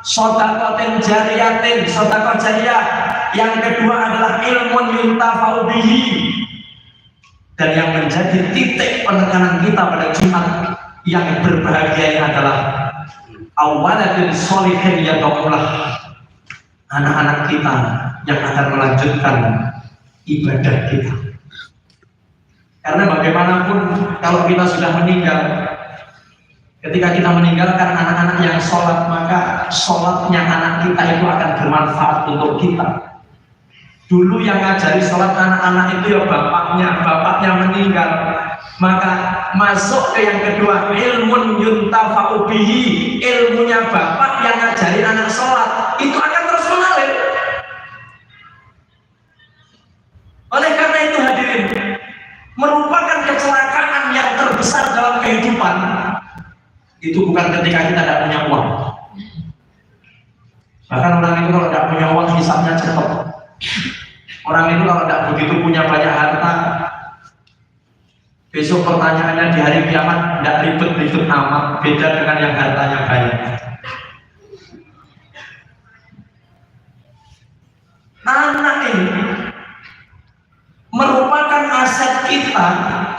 Shadaqatin jariyatin, sedekah jariyah. Yang kedua adalah ilmun yuntafa'u bihi. Dan yang menjadi titik penekanan kita pada Jumat yang berbahagia ini adalah awaladin sholihin yad'ulah, anak-anak kita yang akan melanjutkan ibadah kita. Karena bagaimanapun kalau kita sudah meninggal, ketika kita meninggalkan anak-anak yang sholat, maka sholatnya anak kita itu akan bermanfaat untuk kita. Dulu yang ngajari sholat anak-anak itu ya bapaknya meninggal, maka masuk ke yang kedua, ilmun yuntafa'u bihi, ilmunya bapak yang ngajarin anak sholat itu akan terus mengalir. Oleh karena itu hadirin, merupakan kecelakaan yang terbesar dalam kehidupan itu bukan ketika kita tidak punya uang. Bahkan orang itu kalau tidak punya uang hisapnya cepat. Orang itu kalau tidak begitu punya banyak harta, besok pertanyaannya di hari kiamat tidak ribet-ribet amat, beda dengan yang hartanya banyak. Anak ini merupakan aset kita,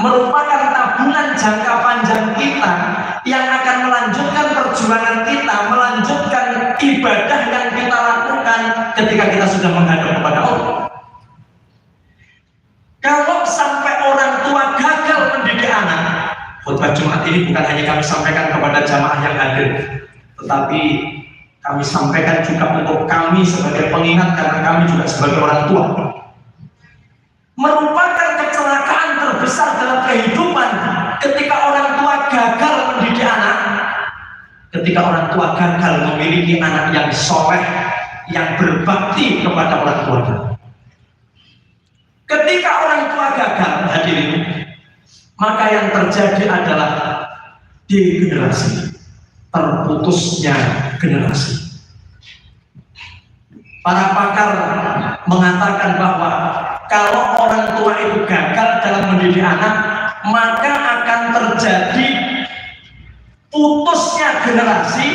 merupakan tabungan jangka panjang kita yang akan melanjutkan perjuangan kita, melanjutkan ibadah yang kita lakukan ketika kita sudah menghadap kepada Allah. Kalau sampai orang tua gagal mendidik anak, khutbah Jumat ini bukan hanya kami sampaikan kepada jamaah yang hadir, tetapi kami sampaikan juga untuk kami sebagai pengingat, karena kami juga sebagai orang tua. Merupakan kecelakaan terbesar dalam kehidupan ketika orang tua gagal mendidik anak, ketika orang tua gagal memiliki anak yang soleh, yang berbakti kepada orang tuanya. Ketika orang tua gagal, hadirin, maka yang terjadi adalah degenerasi, terputusnya generasi. Para pakar mengatakan bahwa kalau orang tua itu gagal dalam mendidik anak, maka akan terjadi putusnya generasi,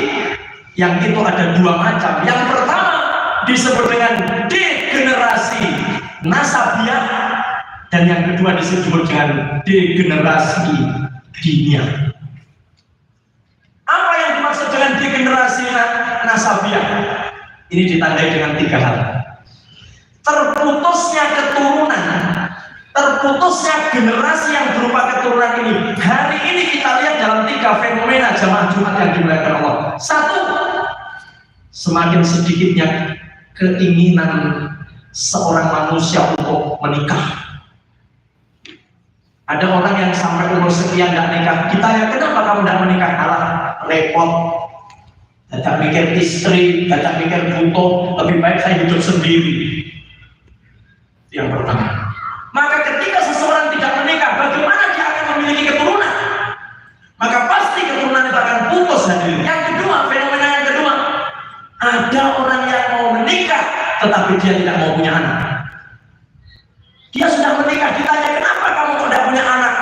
yang itu ada dua macam. Yang pertama disebut dengan degenerasi nasabiah, dan yang kedua disebut dengan degenerasi diniah. Apa yang dimaksud dengan degenerasi nasabiah? Ini ditandai dengan tiga hal: terputusnya keturunan, terputusnya generasi yang berupa keturunan ini. Hari ini kita lihat dalam tiga fenomena jamaah Jumat yang dimuliakan Allah. Satu, semakin sedikitnya keinginan seorang manusia untuk menikah. Ada orang yang sampai umur sekian tidak nikah. Kita ya, kenapa kamu tidak menikah? Alah, repot. Tidak mikir istri, tidak mikir butuh. Lebih baik saya hidup sendiri. Yang pertama. Maka ketika seseorang tidak menikah, bagaimana dia akan memiliki keturunan? Maka pasti keturunan itu akan putus, hadirin. Yang kedua, fenomena yang kedua, ada orang yang mau menikah tetapi dia tidak mau punya anak. Dia sudah menikah, ditanya kenapa kamu tidak punya anak?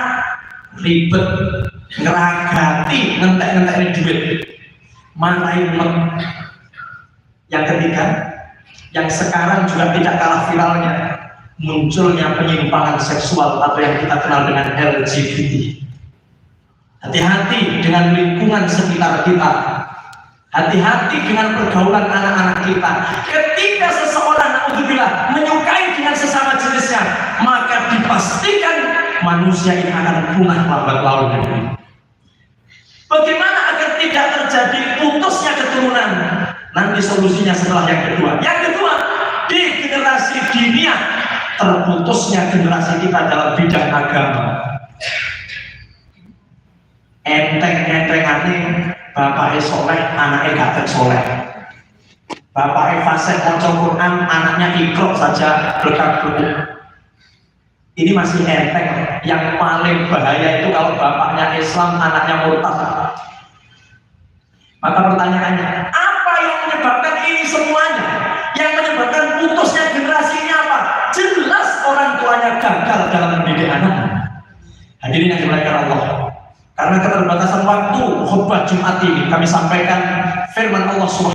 Ribet, ngeragati, ngentek-ngentek duit, marahin. Yang ketiga, yang sekarang juga tidak kalah viralnya, munculnya penyimpangan seksual atau yang kita kenal dengan LGBT. Hati-hati dengan lingkungan sekitar kita, hati-hati dengan pergaulan anak-anak kita. Ketika seseorang naudzubillah menyukai dengan sesama jenisnya, maka dipastikan manusia ini akan punah lambat laun. Bagaimana agar tidak terjadi putusnya keturunan? Nanti solusinya setelah yang kedua. Yang kedua, di generasi diniah, terputusnya generasi kita dalam bidang agama. Enteng-entengane bapaknya soleh, anaknya gak soleh. Bapaknya fasih maca Quran, anaknya ikrok saja berkabut. Ini masih enteng. Yang paling bahaya itu kalau bapaknya Islam, anaknya murtad. Maka pertanyaannya, apa yang menyebabkan ini semuanya? Yang menyebabkan putusnya generasi ini apa? Jelas orang tuanya gagal dalam mendidik anak. Hadirin yang dimuliakan Allah, karena keterbatasan waktu khutbah Jumat ini kami sampaikan firman Allah Subhanahu